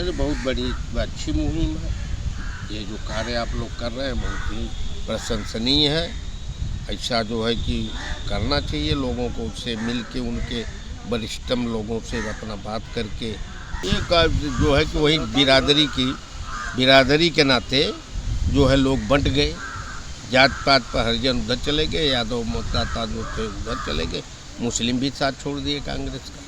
अरे बहुत बड़ी अच्छी मुहिम है। ये जो कार्य आप लोग कर रहे हैं बहुत ही प्रशंसनीय है। ऐसा जो है कि करना चाहिए लोगों को, उससे मिल के उनके वरिष्ठतम लोगों से अपना बात करके एक जो है कि वही बिरादरी के नाते जो है लोग बंट गए। जात पात पर हरिजन उधर चले गए, यादव मतदाता जो थे उधर चले गए, मुस्लिम भी साथ छोड़ दिए कांग्रेस का।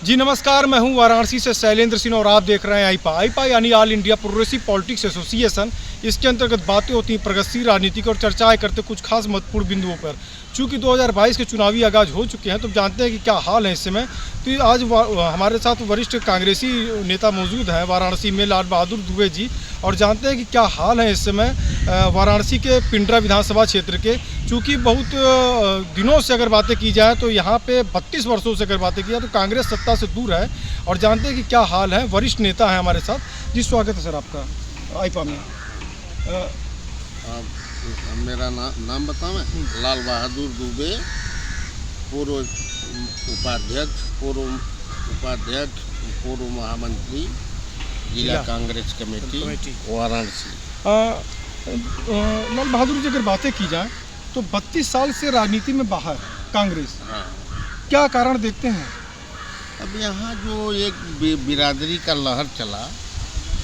जी नमस्कार, मैं हूं वाराणसी से शैलेंद्र सिंह और आप देख रहे हैं आईपा यानी all India progressive politics association. इसके अंतर्गत बातें होती हैं प्रगतिशील राजनीति और चर्चाएं करते कुछ खास महत्वपूर्ण बिंदुओं पर। चूँकि 2022 के चुनावी आगाज हो चुके हैं तो जानते हैं कि क्या हाल है इस समय। तो आज हमारे साथ वरिष्ठ कांग्रेसी नेता मौजूद हैं वाराणसी में, लाल बहादुर दुबे जी, और जानते हैं कि क्या हाल है इस समय वाराणसी के पिंडरा विधानसभा क्षेत्र के। चूँकि बहुत दिनों से अगर बातें की जाए तो यहाँ पे 32 वर्षों से अगर बातें की जाए तो कांग्रेस सत्ता से दूर है, और जानते हैं कि क्या हाल है। वरिष्ठ नेता हैं हमारे साथ। जी स्वागत है सर आपका आईपा में। मेरा नाम बतावें? लाल बहादुर दुबे, पूर्व उपाध्यक्ष, पूर्व महामंत्री, जिला कांग्रेस कमेटी वाराणसी। लाल बहादुर जी अगर बातें की जाए तो 32 साल से राजनीति में बाहर कांग्रेस, क्या कारण देखते हैं? अब यहाँ जो एक बिरादरी का लहर चला,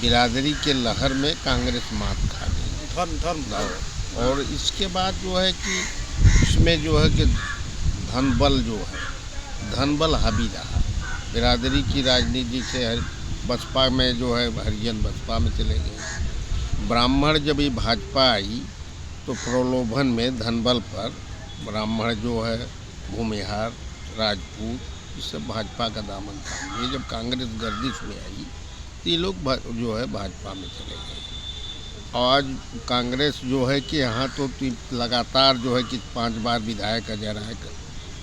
बिरादरी के लहर में कांग्रेस मात खा गई। धर्म और इसके बाद जो है कि इसमें जो है कि धनबल हावी रहा। बिरादरी की राजनीति से बसपा में जो है हरिजन बसपा में चले गए। ब्राह्मण जब ये भाजपा आई तो प्रलोभन में धनबल पर ब्राह्मण जो है भूमिहार राजपूत ये सब भाजपा का दामन था। ये जब कांग्रेस गर्दिश में आई तो ये लोग जो है भाजपा में चले गए। आज कांग्रेस जो है कि यहाँ तो लगातार जो है कि 5 बार विधायक अजय है,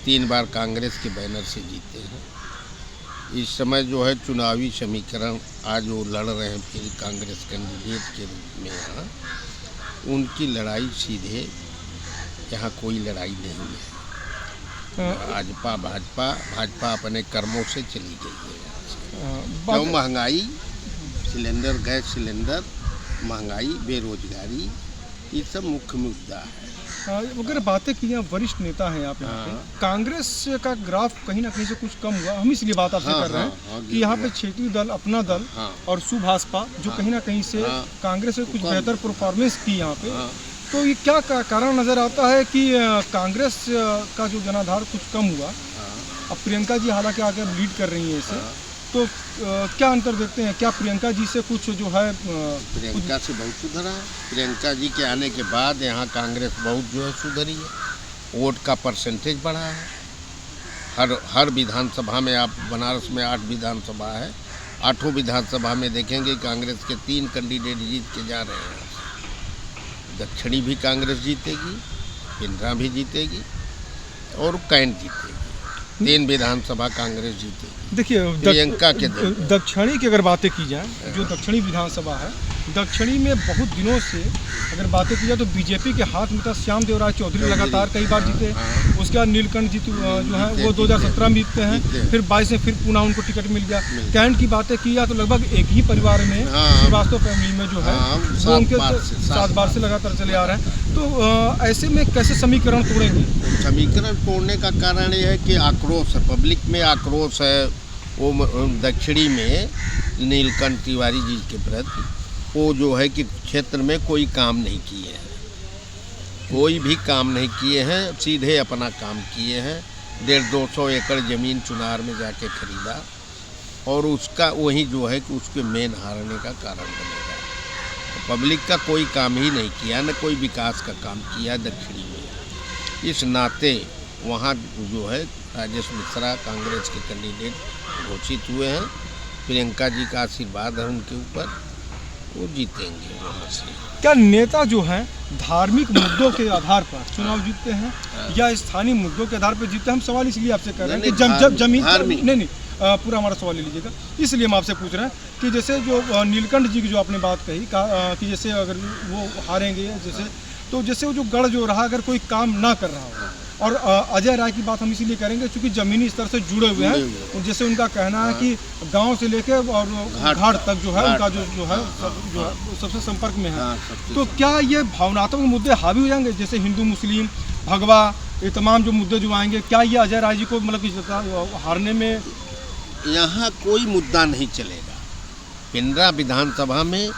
3 बार कांग्रेस के बैनर से जीते हैं। इस समय जो है चुनावी समीकरण आज वो लड़ रहे हैं फिर कांग्रेस कैंडिडेट के रूप में। यहाँ उनकी लड़ाई सीधे यहाँ कोई लड़ाई नहीं है। भाजपा अपने कर्मों से चली गई है। क्यों? महंगाई, सिलेंडर, गैस सिलेंडर, महंगाई, बेरोजगारी, ये सब मुख्य मुद्दा है। अगर बातें की जाए, वरिष्ठ नेता हैं आप यहाँ पे, कांग्रेस का ग्राफ कहीं ना कहीं से कुछ कम हुआ। हम इसलिए बात आपसे कर रहे हैं कि यहाँ पे क्षेत्रीय दल, अपना दल और सुभाषपा जो कहीं ना कहीं से कांग्रेस से कुछ बेहतर परफॉर्मेंस की यहाँ पे। तो ये क्या कारण नज़र आता है कि कांग्रेस का जो जनाधार कुछ कम हुआ? अब प्रियंका जी हालांकि आगे लीड कर रही हैं इसे, तो क्या अंतर देखते हैं? क्या प्रियंका जी से कुछ जो है? प्रियंका से बहुत सुधरा है। प्रियंका जी के आने के बाद यहाँ कांग्रेस बहुत जो है सुधरी है। वोट का परसेंटेज बढ़ा है। हर विधानसभा में, आप बनारस में 8 विधानसभा है, 8 विधानसभा में देखेंगे कांग्रेस के 3 कैंडिडेट जीत के जा रहे हैं। दक्षिणी भी कांग्रेस जीतेगी, पिंडरा भी जीतेगी और कैंट जीतेगी। 3 विधानसभा कांग्रेस जीतेगी। देखिए प्रियंका के दक्षिणी की अगर बातें की जाए, जो दक्षिणी विधानसभा है, दक्षिणी में बहुत दिनों से अगर बातें की जाए तो बीजेपी के हाथ में था। श्याम देवराज चौधरी लगातार कई बार जीते। उसके बाद नीलकंठ जी जो है वो 2017 में जीतते हैं, फिर 22 में फिर पुनः उनको टिकट मिल गया। कैंट की बातें की जाए तो लगभग एक ही परिवार में, श्रीवास्तव फैमिली में जो है वो उनके 7 बार से लगातार चले आ रहे हैं। तो ऐसे में कैसे समीकरण तोड़ेंगे? समीकरण तोड़ने का कारण ये है कि आक्रोश है, पब्लिक में आक्रोश है। वो दक्षिणी में नीलकंठ तिवारी जी के प्रति वो जो है कि क्षेत्र में कोई काम नहीं किए हैं, कोई भी काम नहीं किए हैं, सीधे अपना काम किए हैं। 150-200 एकड़ ज़मीन चुनार में जाके खरीदा और उसका वही जो है कि उसके मेन हारने का कारण बनेगा। तो पब्लिक का कोई काम ही नहीं किया, न कोई विकास का काम किया दक्षिणी में। इस नाते वहाँ जो है राजेश मिश्रा कांग्रेस के कैंडिडेट घोषित हुए हैं। प्रियंका जी का आशीर्वाद है उनके ऊपर, वो जीतेंगे वहाँ से। क्या नेता जो हैं धार्मिक मुद्दों के आधार पर चुनाव जीतते हैं या स्थानीय मुद्दों के आधार पर जीतते हैं? हम सवाल इसलिए आपसे कर रहे हैं कि जब जमीन नहीं पूरा हमारा सवाल ले लीजिएगा। इसलिए हम आपसे पूछ रहे हैं कि जैसे जो नीलकंठ जी की जो आपने बात कही कि जैसे अगर वो हारेंगे, जैसे तो जैसे वो जो गढ़ जो रहा, अगर कोई काम ना कर रहा हो और अजय राय की बात हम इसीलिए करेंगे क्योंकि ज़मीनी स्तर से जुड़े हुए हैं। जैसे उनका कहना है कि गांव से लेके और घाट तक जो है उनका जो है सबसे संपर्क में है। तो क्या ये भावनात्मक मुद्दे हावी हो जाएंगे, जैसे हिंदू मुस्लिम भगवा, ये तमाम जो मुद्दे जो आएंगे, क्या ये अजय राय जी को मतलब कि हारने में? यहाँ कोई मुद्दा नहीं चलेगा। पिंडरा विधानसभा में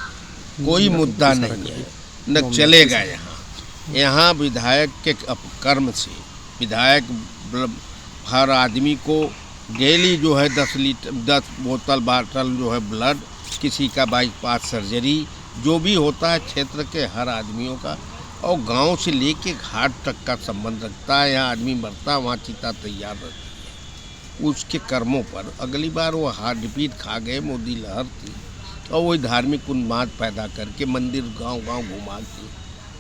कोई मुद्दा नहीं है, न चलेगा। यहाँ विधायक के कर्म से विधायक हर आदमी को डेली जो है 10 बोतल बाटल जो है ब्लड, किसी का बाईपास सर्जरी, जो भी होता है क्षेत्र के हर आदमियों का, और गांव से लेके घाट तक का संबंध रखता है। यहाँ आदमी मरता है, वहाँ चिता तैयार रहती है। उसके कर्मों पर अगली बार वो हार्ट रिपीट खा गए, मोदी लहर थी, और वही धार्मिक उन्माद पैदा करके मंदिर गांव-गांव घुमा के,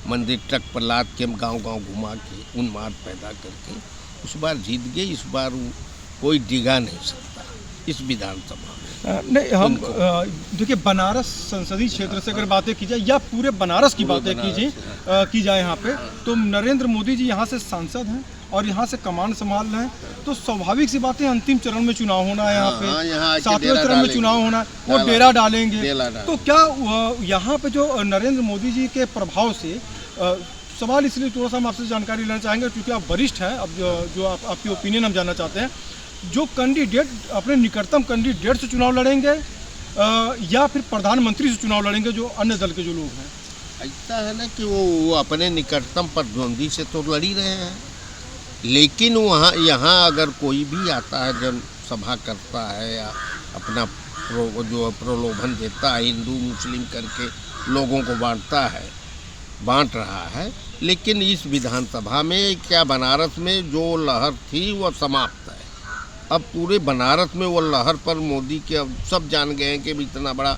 मंदिर ट्रक पर लाद के गांव-गांव घुमा के उन्माद पैदा करके उस बार जीत गए। इस बार वो कोई डिगा नहीं सकता इस विधानसभा में। नहीं, हम देखिए बनारस संसदीय क्षेत्र से अगर बातें की जाए या पूरे बनारस की बातें की जाए यहाँ पे, तो नरेंद्र मोदी जी यहाँ से सांसद हैं और यहाँ से कमान संभाल रहे हैं, तो स्वाभाविक सी बात है अंतिम चरण में चुनाव होना है यहाँ पे, 7वें चरण में चुनाव होना है, वो डेरा डालेंगे। तो क्या यहाँ पे जो नरेंद्र मोदी जी के प्रभाव से, सवाल इसलिए थोड़ा सा हम आपसे जानकारी लेना चाहेंगे क्योंकि आप वरिष्ठ हैं, अब जो आपकी ओपिनियन हम जानना चाहते हैं, जो कैंडिडेट अपने निकटतम कैंडिडेट से चुनाव लड़ेंगे या फिर प्रधानमंत्री से चुनाव लड़ेंगे जो अन्य दल के जो लोग हैं? ऐसा है ना कि वो अपने निकटतम प्रतिद्वंदी से तो लड़ ही रहे हैं, लेकिन वहाँ यहाँ अगर कोई भी आता है, जनसभा करता है या अपना जो प्रलोभन देता है, हिंदू मुस्लिम करके लोगों को बांट रहा है, लेकिन इस विधानसभा में क्या बनारस में जो लहर थी वो समाप्त है। अब पूरे बनारस में वो लहर पर मोदी के अब सब जान गए हैं कि इतना बड़ा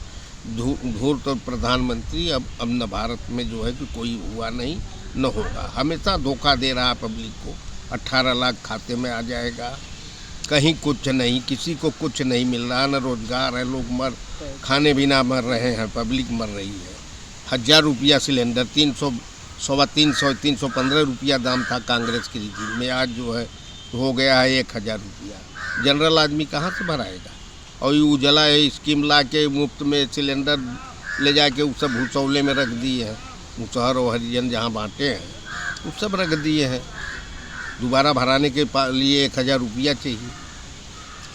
धूर्त प्रधानमंत्री अब न भारत में जो है कि कोई हुआ नहीं, न होगा। हमेशा धोखा दे रहा है पब्लिक को। 18 लाख खाते में आ जाएगा, कहीं कुछ नहीं, किसी को कुछ नहीं मिल रहा, न रोजगार है, लोग खाने बिना मर रहे हैं, पब्लिक मर रही है। 1000 रुपया सिलेंडर, 300, 350, 315 रुपया दाम था कांग्रेस की रिजीम में, आज जो है हो गया है 1000 रुपया। जनरल आदमी कहाँ से भराएगा? और ये उजला स्कीम ला के मुफ्त में सिलेंडर ले जाके वो सब भूसौले में रख दिए हैं, मुसहर और हरिजन जहाँ बांटे हैं वो सब रख दिए हैं। दोबारा भराने के लिए 1000 रुपया चाहिए,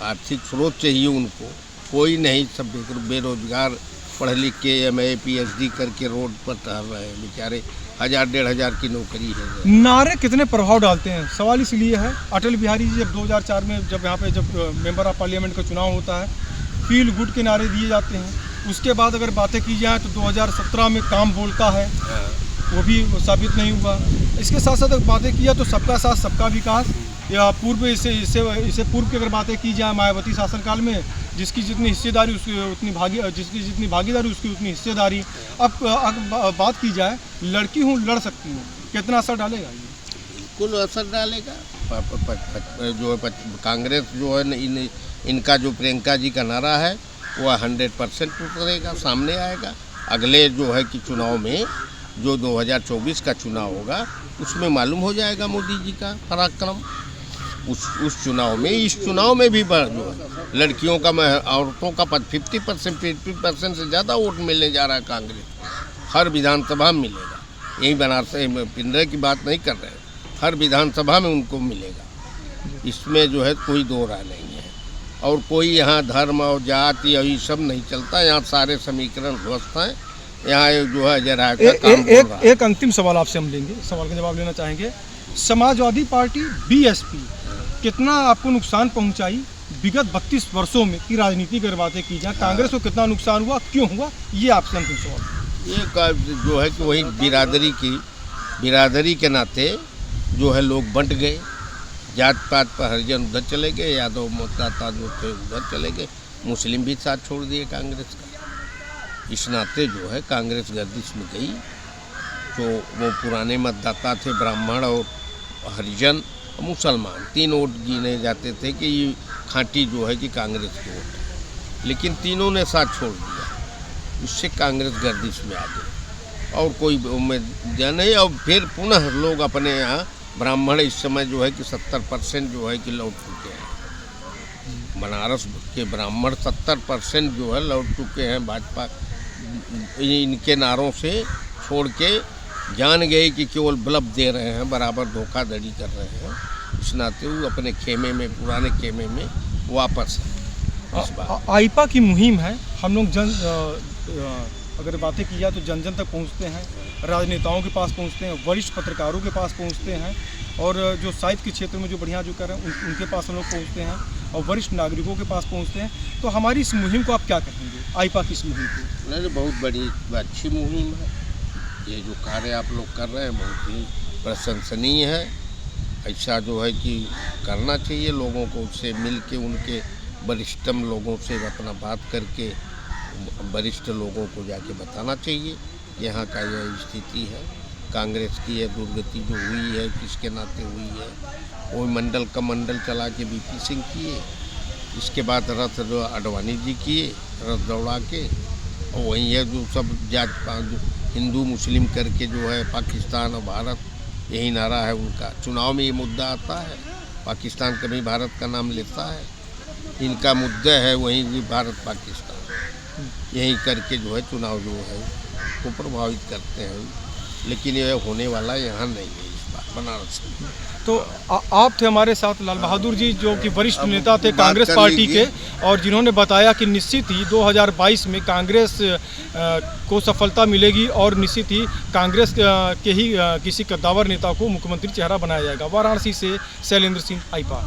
आर्थिक स्रोत चाहिए उनको, कोई नहीं। सब बेरोजगार पढ़ लिख के MA PhD करके रोड पर टहल रहे हैं बेचारे, 1000-1500 की नौकरी है। नारे कितने प्रभाव डालते हैं? सवाल इसलिए है, अटल बिहारी जी जब 2004 में जब यहाँ पे मेंबर ऑफ पार्लियामेंट का चुनाव होता है, फील गुड के नारे दिए जाते हैं। उसके बाद अगर बातें की जाए तो 2017 में काम बोलता है, वो भी साबित नहीं हुआ। इसके साथ साथ अगर बातें किया तो सबका साथ सबका विकास, या पूर्व इससे पूर्व की अगर बातें की जाए मायावती शासनकाल में, जिसकी जितनी हिस्सेदारी जिसकी जितनी भागीदारी उसकी उतनी हिस्सेदारी। अब बात की जाए लड़की हूँ लड़ सकती हूँ, कितना असर डालेगा ये? बिल्कुल असर डालेगा। जो कांग्रेस जो है इनका जो प्रियंका जी का नारा है वह 100% उतरेगा, सामने आएगा। अगले जो है कि चुनाव में जो 2024 का चुनाव होगा उसमें मालूम हो जाएगा मोदी जी का पराक्रम। उस चुनाव में, इस चुनाव में भी जो है लड़कियों का, औरतों का 50% से ज़्यादा वोट मिलने जा रहा है कांग्रेस, हर विधानसभा में मिलेगा। यही बनारस पिंडरा की बात नहीं कर रहे हैं, हर विधानसभा में उनको मिलेगा। इसमें जो है कोई दो राय नहीं है। और कोई यहाँ धर्म और जाति यही सब नहीं चलता, यहाँ सारे समीकरण ध्वस्त हैं। यहाँ जो है जरा एक अंतिम सवाल आपसे हम लेंगे, सवाल का जवाब लेना चाहेंगे। समाजवादी पार्टी BSP कितना आपको नुकसान पहुंचाई विगत 32 वर्षों में की राजनीति की बातें की जाए, कांग्रेस को कितना नुकसान हुआ, क्यों हुआ, ये आपसे अंतिम सवाल। ये जो है कि वही बिरादरी के नाते जो है लोग बंट गए, जात पात पर हरिजन उधर चले गए, यादव मतदाता जो थे उधर चले गए, मुस्लिम भी साथ छोड़ दिए कांग्रेस का। इस नाते जो है कांग्रेस गर्दिश में गई। तो वो पुराने मतदाता थे, ब्राह्मण और हरिजन और मुसलमान, 3 वोट गिने जाते थे कि ये खांटी जो है कि कांग्रेस की वोट है, लेकिन तीनों ने साथ छोड़ दिया। उससे कांग्रेस गर्दिश में आ गई और कोई उम्मीद नहीं। और फिर पुनः लोग अपने यहाँ ब्राह्मण इस समय जो है कि 70% जो है कि लौट चुके हैं। बनारस के ब्राह्मण 70% जो है लौट चुके हैं। भाजपा इनके नारों से छोड़ के जान गए कि केवल ब्लब दे रहे हैं, बराबर धोखाधड़ी कर रहे हैं। इस नाते वो अपने खेमे में, पुराने खेमे में वापस है इस बार। आईपा की मुहिम है, हम लोग अगर बातें की जाए तो जन जन तक पहुंचते हैं, राजनेताओं के पास पहुंचते हैं, वरिष्ठ पत्रकारों के पास पहुंचते हैं, और जो साहित्य के क्षेत्र में जो बढ़िया जो कर रहे हैं उनके पास हम लोग पहुंचते हैं, और वरिष्ठ नागरिकों के पास पहुंचते हैं। तो हमारी इस मुहिम को आप क्या कहेंगे, आईपा की इस मुहिम को? नहीं, बहुत बड़ी अच्छी मुहिम है। ये जो कार्य आप लोग कर रहे हैं बहुत ही प्रशंसनीय है। ऐसा जो है कि करना चाहिए, लोगों को उससे मिल के, उनके वरिष्ठतम लोगों से अपना बात करके वरिष्ठ लोगों को जाके बताना चाहिए यहाँ का यह स्थिति है। कांग्रेस की यह दुर्गति जो हुई है, किसके नाते हुई है। वो मंडल का मंडल चला के बीपी सिंह किए, इसके बाद रथ जो अडवाणी जी किए, रथ दौड़ा के, और वहीं है जो सब जात जो हिंदू मुस्लिम करके जो है पाकिस्तान और भारत, यही नारा है उनका। चुनाव में ये मुद्दा आता है, पाकिस्तान कभी भारत का नाम लेता है। इनका मुद्दा है वहीं भी भारत पाकिस्तान, यही करके जो है चुनाव जो है को प्रभावित करते हैं। लेकिन यह होने वाला यहाँ नहीं है इस बार बनारस में। तो आप थे हमारे साथ लाल बहादुर जी, जो कि वरिष्ठ नेता थे कांग्रेस पार्टी के, और जिन्होंने बताया कि निश्चित ही 2022 में कांग्रेस को सफलता मिलेगी, और निश्चित ही कांग्रेस के ही किसी कद्दावर नेता को मुख्यमंत्री चेहरा बनाया जाएगा। वाराणसी से शैलेंद्र सिंह, आईपा।